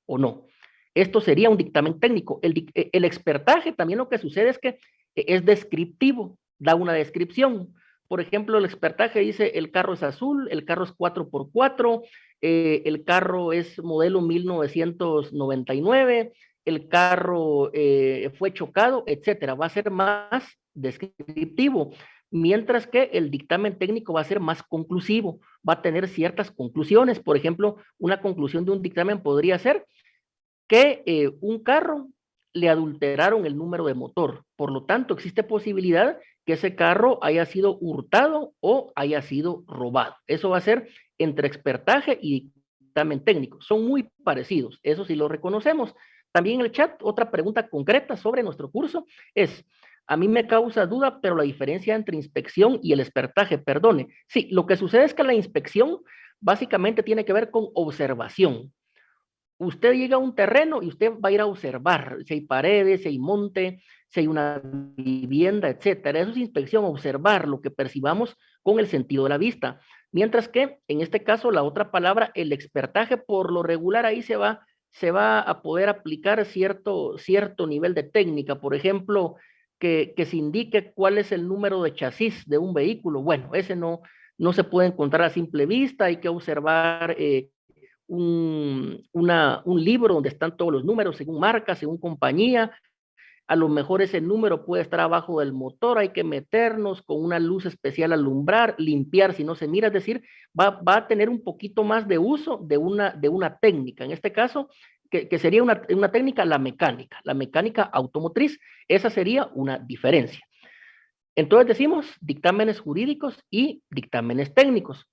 o no? Esto sería un dictamen técnico. El expertaje también lo que sucede es que es descriptivo, da una descripción. Por ejemplo, el expertaje dice el carro es azul, el carro es 4x4, el carro es modelo 1999, el carro fue chocado, etcétera. Va a ser más descriptivo, mientras que el dictamen técnico va a ser más conclusivo, va a tener ciertas conclusiones. Por ejemplo, una conclusión de un dictamen podría ser que un carro le adulteraron el número de motor. Por lo tanto, existe posibilidad que ese carro haya sido hurtado o haya sido robado. Eso va a ser entre expertaje y dictamen técnico. Son muy parecidos, eso sí lo reconocemos. También en el chat, otra pregunta concreta sobre nuestro curso es, a mí me causa duda, pero la diferencia entre inspección y el expertaje, perdone. Sí, lo que sucede es que la inspección básicamente tiene que ver con observación. Usted llega a un terreno y usted va a ir a observar si hay paredes, si hay monte, si hay una vivienda, etcétera. Eso es inspección, observar lo que percibamos con el sentido de la vista. Mientras que en este caso la otra palabra, el expertaje, por lo regular ahí se va a poder aplicar cierto nivel de técnica. Por ejemplo, que se indique cuál es el número de chasis de un vehículo. Bueno, ese no se puede encontrar a simple vista, hay que observar un libro donde están todos los números, según marca, según compañía. A lo mejor ese número puede estar abajo del motor, hay que meternos con una luz especial a alumbrar, limpiar si no se mira, es decir, va a tener un poquito más de uso de una técnica. En este caso, que sería una técnica, la mecánica automotriz, esa sería una diferencia. Entonces decimos dictámenes jurídicos y dictámenes técnicos.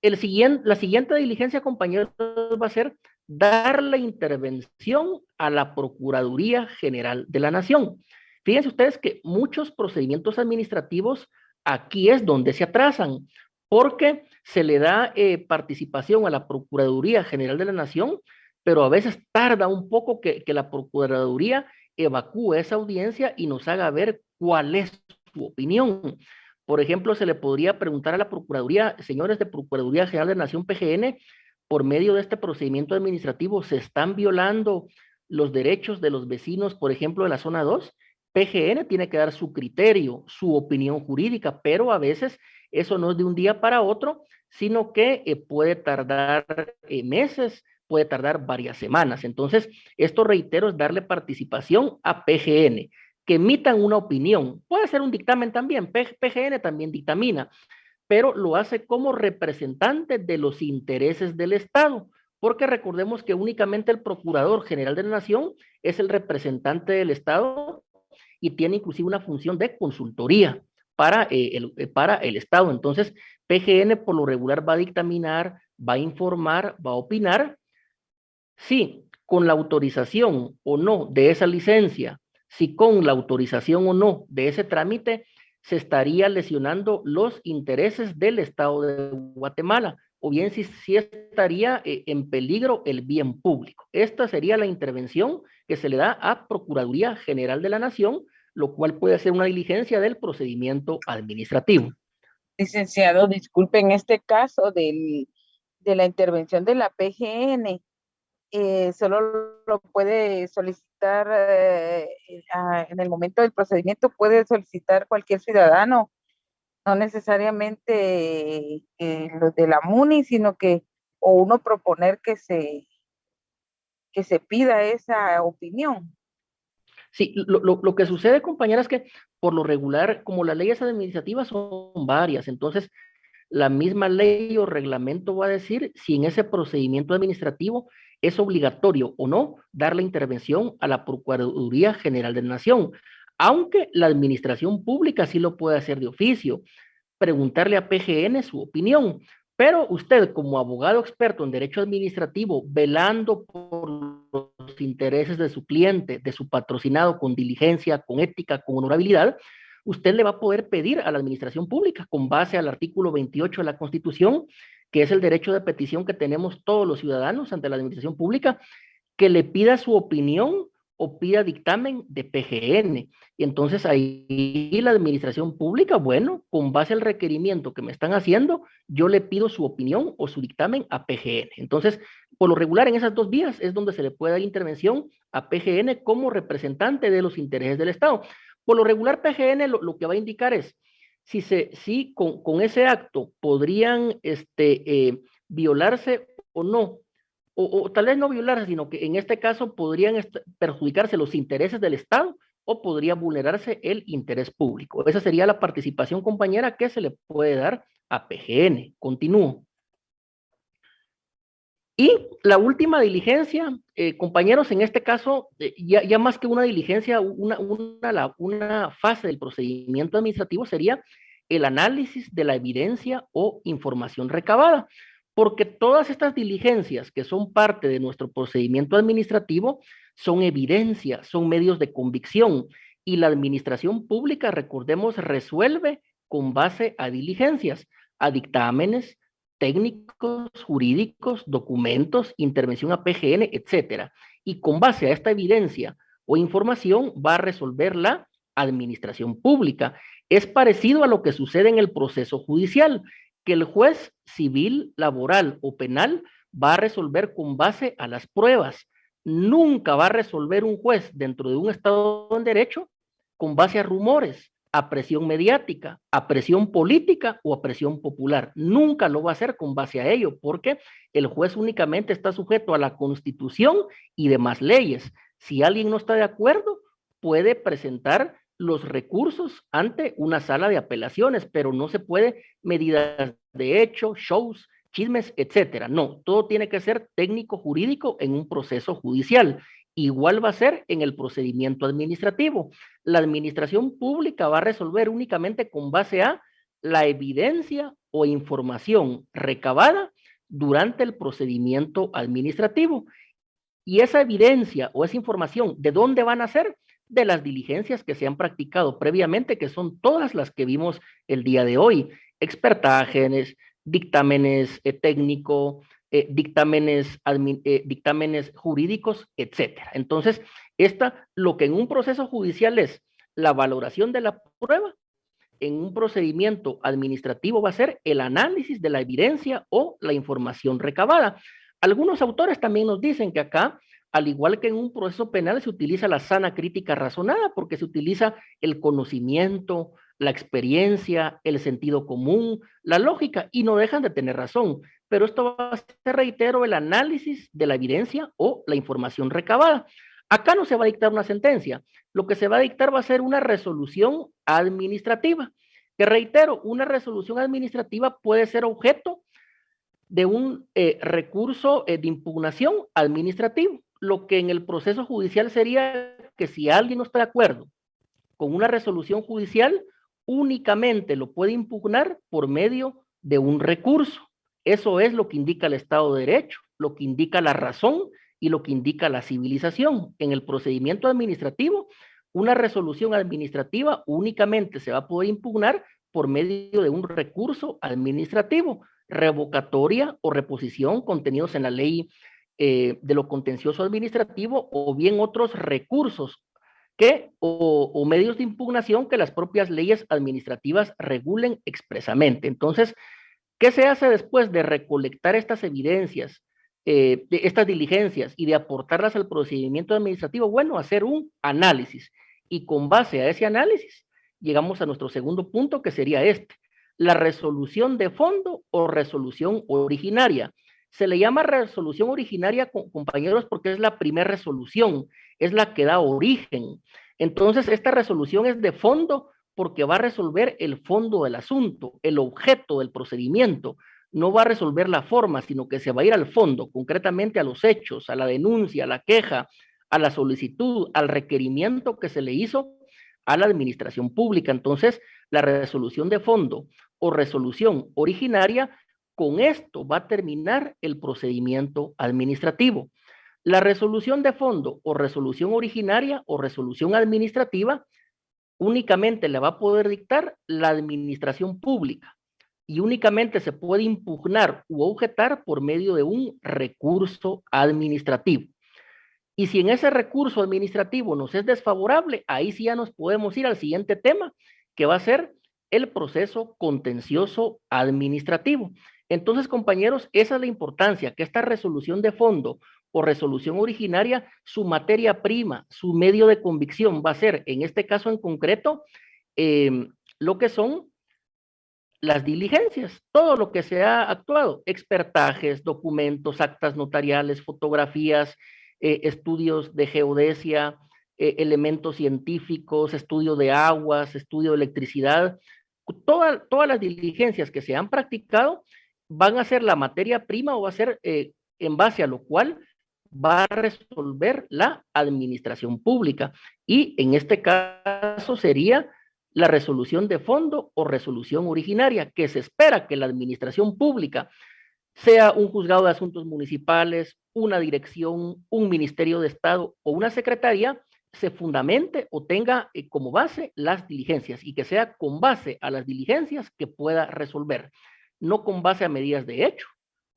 La siguiente diligencia, compañeros, va a ser dar la intervención a la Procuraduría General de la Nación. Fíjense ustedes que muchos procedimientos administrativos aquí es donde se atrasan, porque se le da participación a la Procuraduría General de la Nación, pero a veces tarda un poco que la Procuraduría evacúe esa audiencia y nos haga ver cuál es su opinión. Por ejemplo, se le podría preguntar a la Procuraduría, señores de Procuraduría General de Nación PGN, por medio de este procedimiento administrativo, ¿se están violando los derechos de los vecinos, por ejemplo, de la zona 2? PGN tiene que dar su criterio, su opinión jurídica, pero a veces eso no es de un día para otro, sino que puede tardar meses, puede tardar varias semanas. Entonces, esto, reitero, es darle participación a PGN, que emitan una opinión. Puede ser un dictamen también, PGN también dictamina, pero lo hace como representante de los intereses del Estado, porque recordemos que únicamente el Procurador General de la Nación es el representante del Estado y tiene inclusive una función de consultoría para el Estado. Entonces, PGN por lo regular va a dictaminar, va a informar, va a opinar, si con la autorización o no de esa licencia, si con la autorización o no de ese trámite, se estaría lesionando los intereses del Estado de Guatemala, o bien si estaría en peligro el bien público. Esta sería la intervención que se le da a Procuraduría General de la Nación, lo cual puede ser una diligencia del procedimiento administrativo. Licenciado, disculpe, en este caso de la intervención de la PGN, solo lo puede solicitar en el momento del procedimiento, puede solicitar cualquier ciudadano, no necesariamente los de la MUNI, sino o uno proponer que se pida esa opinión. Sí, lo que sucede, compañeras, es que por lo regular, como las leyes administrativas son varias, entonces la misma ley o reglamento va a decir si en ese procedimiento administrativo es obligatorio o no dar la intervención a la Procuraduría General de la Nación, aunque la administración pública sí lo puede hacer de oficio, preguntarle a PGN su opinión. Pero usted, como abogado experto en derecho administrativo, velando por los intereses de su cliente, de su patrocinado, con diligencia, con ética, con honorabilidad, usted le va a poder pedir a la administración pública, con base al artículo 28 de la Constitución, que es el derecho de petición que tenemos todos los ciudadanos ante la administración pública, que le pida su opinión o pida dictamen de PGN. Y entonces ahí la administración pública, bueno, con base al requerimiento que me están haciendo, yo le pido su opinión o su dictamen a PGN. Entonces, por lo regular, en esas dos vías es donde se le puede dar intervención a PGN como representante de los intereses del Estado. Por lo regular, PGN lo que va a indicar es si con ese acto podrían violarse o no, o tal vez no violarse, sino que en este caso podrían perjudicarse los intereses del Estado o podría vulnerarse el interés público. Esa sería la participación, compañera, que se le puede dar a PGN. Continúo. Y la última diligencia, compañeros, en este caso, ya más que una diligencia, una fase del procedimiento administrativo sería el análisis de la evidencia o información recabada, porque todas estas diligencias que son parte de nuestro procedimiento administrativo son evidencia, son medios de convicción, y la administración pública, recordemos, resuelve con base a diligencias, a dictámenes técnicos, jurídicos, documentos, intervención a PGN, etcétera. Y con base a esta evidencia o información va a resolver la administración pública. Es parecido a lo que sucede en el proceso judicial, que el juez civil, laboral o penal va a resolver con base a las pruebas. Nunca va a resolver un juez dentro de un Estado de Derecho con base a rumores, a presión mediática, a presión política o a presión popular. Nunca lo va a hacer con base a ello, porque el juez únicamente está sujeto a la Constitución y demás leyes. Si alguien no está de acuerdo, puede presentar los recursos ante una sala de apelaciones, pero no se puede medidas de hecho, shows, chismes, etcétera. No, todo tiene que ser técnico jurídico en un proceso judicial. Igual va a ser en el procedimiento administrativo. La administración pública va a resolver únicamente con base a la evidencia o información recabada durante el procedimiento administrativo. Y esa evidencia o esa información, ¿de dónde van a ser? De las diligencias que se han practicado previamente, que son todas las que vimos el día de hoy. Expertágenes, dictámenes técnicos, dictámenes jurídicos, etcétera. Entonces, lo que en un proceso judicial es la valoración de la prueba, en un procedimiento administrativo va a ser el análisis de la evidencia o la información recabada. Algunos autores también nos dicen que acá, al igual que en un proceso penal, se utiliza la sana crítica razonada, porque se utiliza el conocimiento, la experiencia, el sentido común, la lógica, y no dejan de tener razón. Pero esto va a ser, reitero, el análisis de la evidencia o la información recabada. Acá no se va a dictar una sentencia, lo que se va a dictar va a ser una resolución administrativa, que reitero, una resolución administrativa puede ser objeto de un recurso de impugnación administrativo, lo que en el proceso judicial sería que si alguien no está de acuerdo con una resolución judicial, únicamente lo puede impugnar por medio de un recurso. Eso es lo que indica el Estado de Derecho, lo que indica la razón y lo que indica la civilización. En el procedimiento administrativo, una resolución administrativa únicamente se va a poder impugnar por medio de un recurso administrativo, revocatoria o reposición contenidos en la ley de lo contencioso administrativo, o bien otros recursos o medios de impugnación que las propias leyes administrativas regulen expresamente. Entonces, ¿qué se hace después de recolectar estas evidencias, de estas diligencias y de aportarlas al procedimiento administrativo? Bueno, hacer un análisis, y con base a ese análisis llegamos a nuestro segundo punto, que sería la resolución de fondo o resolución originaria. Se le llama resolución originaria, compañeros, porque es la primera resolución, es la que da origen. Entonces, esta resolución es de fondo porque va a resolver el fondo del asunto, el objeto del procedimiento. No va a resolver la forma, sino que se va a ir al fondo, concretamente a los hechos, a la denuncia, a la queja, a la solicitud, al requerimiento que se le hizo a la administración pública. Entonces, la resolución de fondo o resolución originaria, con esto va a terminar el procedimiento administrativo. La resolución de fondo o resolución originaria o resolución administrativa únicamente la va a poder dictar la administración pública y únicamente se puede impugnar u objetar por medio de un recurso administrativo. Y si en ese recurso administrativo nos es desfavorable, ahí sí ya nos podemos ir al siguiente tema, que va a ser el proceso contencioso administrativo. Entonces, compañeros, esa es la importancia, que esta resolución de fondo o resolución originaria, su materia prima, su medio de convicción va a ser, en este caso en concreto, lo que son las diligencias, todo lo que se ha actuado, expertajes, documentos, actas notariales, fotografías, estudios de geodesia, elementos científicos, estudio de aguas, estudio de electricidad, todas las diligencias que se han practicado van a ser la materia prima o va a ser en base a lo cual va a resolver la administración pública. Y en este caso sería la resolución de fondo o resolución originaria, que se espera que la administración pública, sea un juzgado de asuntos municipales, una dirección, un ministerio de Estado o una secretaría, se fundamente o tenga como base las diligencias y que sea con base a las diligencias que pueda resolver, no con base a medidas de hecho,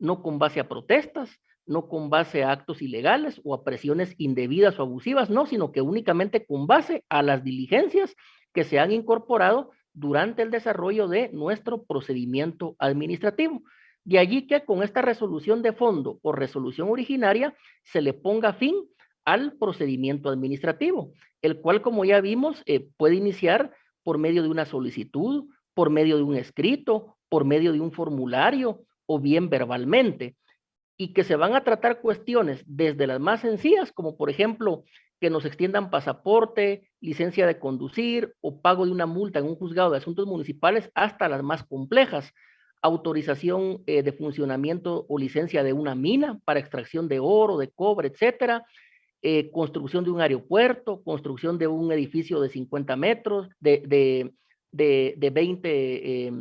no con base a protestas, no con base a actos ilegales o a presiones indebidas o abusivas, no, sino que únicamente con base a las diligencias que se han incorporado durante el desarrollo de nuestro procedimiento administrativo. De allí que con esta resolución de fondo o resolución originaria se le ponga fin al procedimiento administrativo, el cual, como ya vimos, puede iniciar por medio de una solicitud, por medio de un escrito, por medio de un formulario o bien verbalmente, y que se van a tratar cuestiones desde las más sencillas, como por ejemplo que nos extiendan pasaporte, licencia de conducir o pago de una multa en un juzgado de asuntos municipales, hasta las más complejas, autorización de funcionamiento o licencia de una mina para extracción de oro, de cobre, etcétera, construcción de un aeropuerto, construcción de un edificio de 50 metros, de 20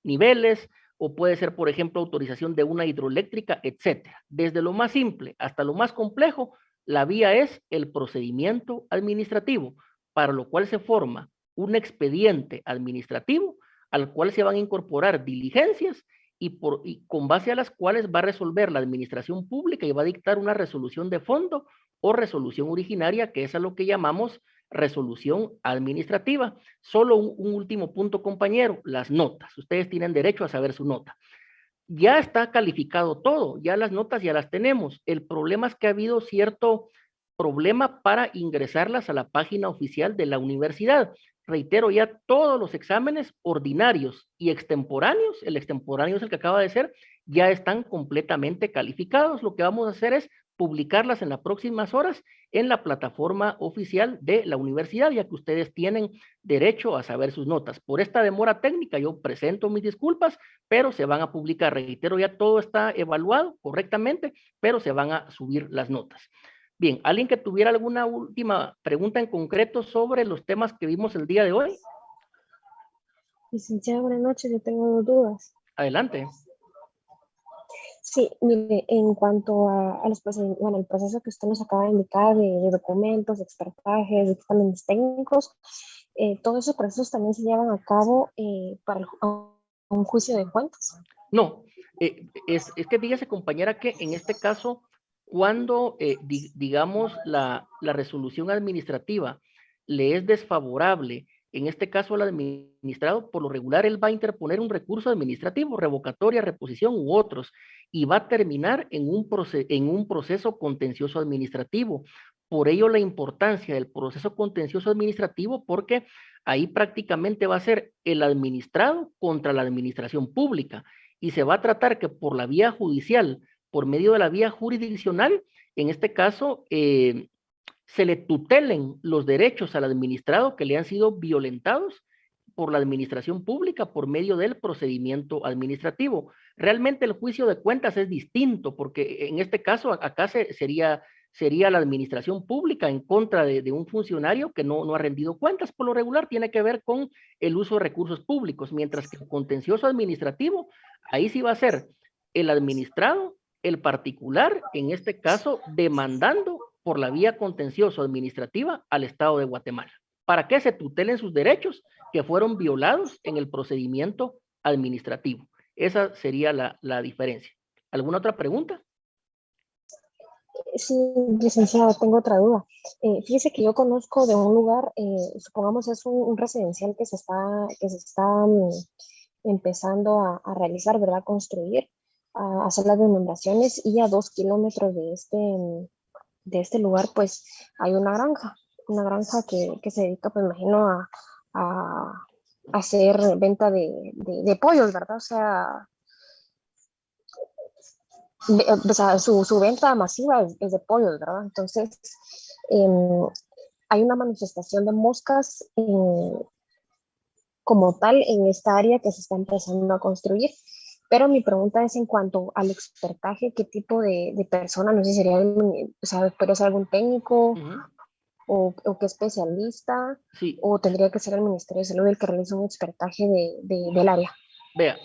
niveles, o puede ser, por ejemplo, autorización de una hidroeléctrica, etcétera. Desde lo más simple hasta lo más complejo, la vía es el procedimiento administrativo, para lo cual se forma un expediente administrativo al cual se van a incorporar diligencias y con base a las cuales va a resolver la administración pública y va a dictar una resolución de fondo o resolución originaria, que es a lo que llamamos resolución administrativa. Solo un último punto, compañero, las notas. Ustedes tienen derecho a saber su nota. Ya está calificado todo, ya las notas ya las tenemos. El problema es que ha habido cierto problema para ingresarlas a la página oficial de la universidad. Reitero, ya todos los exámenes ordinarios y extemporáneos, el extemporáneo es el que acaba de ser, ya están completamente calificados. Lo que vamos a hacer es publicarlas en las próximas horas en la plataforma oficial de la universidad, ya que ustedes tienen derecho a saber sus notas. Por esta demora técnica, yo presento mis disculpas, pero se van a publicar. Reitero, ya todo está evaluado correctamente, pero se van a subir las notas. Bien, ¿alguien que tuviera alguna última pregunta en concreto sobre los temas que vimos el día de hoy? Licenciada, buenas noches, yo tengo dos dudas. Adelante. Sí, mire, en cuanto a los procedimientos, bueno, el proceso que usted nos acaba de indicar de documentos, expertajes, exámenes técnicos, todos esos procesos también se llevan a cabo para un juicio de cuentas. No, es que fíjese, compañera, que en este caso, cuando, digamos, la resolución administrativa le es desfavorable, en este caso al administrado, por lo regular él va a interponer un recurso administrativo, revocatoria, reposición u otros, y va a terminar en un proceso contencioso administrativo. Por ello la importancia del proceso contencioso administrativo, porque ahí prácticamente va a ser el administrado contra la administración pública, y se va a tratar que por la vía judicial, por medio de la vía jurisdiccional, en este caso, se le tutelen los derechos al administrado que le han sido violentados por la administración pública por medio del procedimiento administrativo. Realmente el juicio de cuentas es distinto, porque en este caso acá sería la administración pública en contra de un funcionario que no ha rendido cuentas. Por lo regular tiene que ver con el uso de recursos públicos, mientras que el contencioso administrativo, ahí sí va a ser el administrado el particular, en este caso, demandando por la vía contencioso administrativa al Estado de Guatemala, para que se tutelen sus derechos que fueron violados en el procedimiento administrativo. Esa sería la diferencia. ¿Alguna otra pregunta? Sí, licenciado, tengo otra duda. Fíjese que yo conozco de un lugar, supongamos es un residencial que se está empezando a realizar, ¿verdad? A construir, a hacer las delimitaciones, y a 2 kilómetros de este lugar, pues hay una granja que se dedica, pues imagino, a hacer venta de pollos, ¿verdad? O sea, su venta masiva es de pollos, ¿verdad? Entonces, hay una manifestación de moscas como tal en esta área que se está empezando a construir. Pero mi pregunta es en cuanto al expertaje, ¿qué tipo de persona? No sé si sería, o sea, ¿puede ser algún técnico o qué especialista? Sí. ¿O tendría que ser el Ministerio de Salud el que realice un expertaje del área? Vea,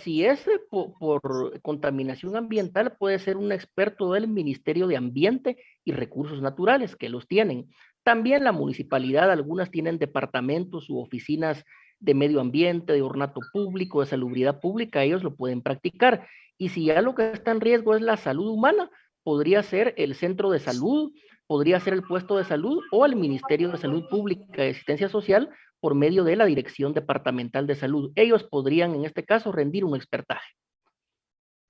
si es por contaminación ambiental, puede ser un experto del Ministerio de Ambiente y Recursos Naturales, que los tienen. También la municipalidad, algunas tienen departamentos u oficinas de medio ambiente, de ornato público, de salubridad pública, ellos lo pueden practicar. Y si ya lo que está en riesgo es la salud humana, podría ser el centro de salud, podría ser el puesto de salud o el Ministerio de Salud Pública y Asistencia Social por medio de la Dirección Departamental de Salud. Ellos podrían, en este caso, rendir un expertaje.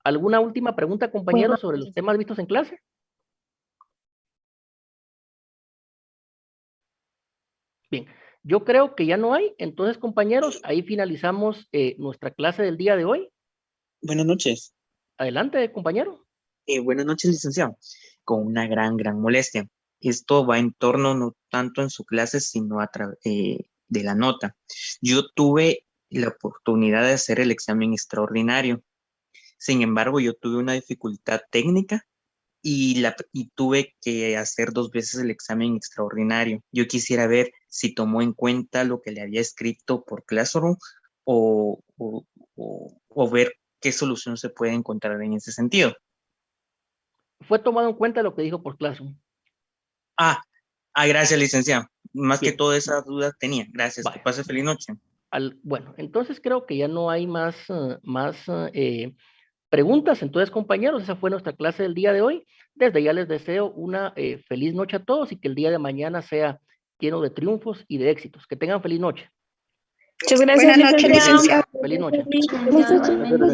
¿Alguna última pregunta, compañeros, sobre los temas vistos en clase? Bien, yo creo que ya no hay. Entonces, compañeros, ahí finalizamos nuestra clase del día de hoy. Buenas noches. Adelante, compañero. Buenas noches, licenciado. Con una gran molestia. Esto va en torno no tanto en su clase, sino a través de la nota. Yo tuve la oportunidad de hacer el examen extraordinario. Sin embargo, yo tuve una dificultad técnica y tuve que hacer 2 veces el examen extraordinario. Yo quisiera ver si tomó en cuenta lo que le había escrito por Classroom o ver qué solución se puede encontrar en ese sentido. Fue tomado en cuenta lo que dijo por Classroom. Gracias, licenciado. Más Bien. que todas esas dudas tenía. Gracias. Vale. Que pase feliz noche. Bueno, entonces creo que ya no hay más preguntas. Entonces, compañeros, esa fue nuestra clase del día de hoy. Desde ya les deseo una feliz noche a todos y que el día de mañana sea lleno de triunfos y de éxitos. Que tengan feliz noche. Muchas gracias, licenciado. Feliz noche. Feliz noche.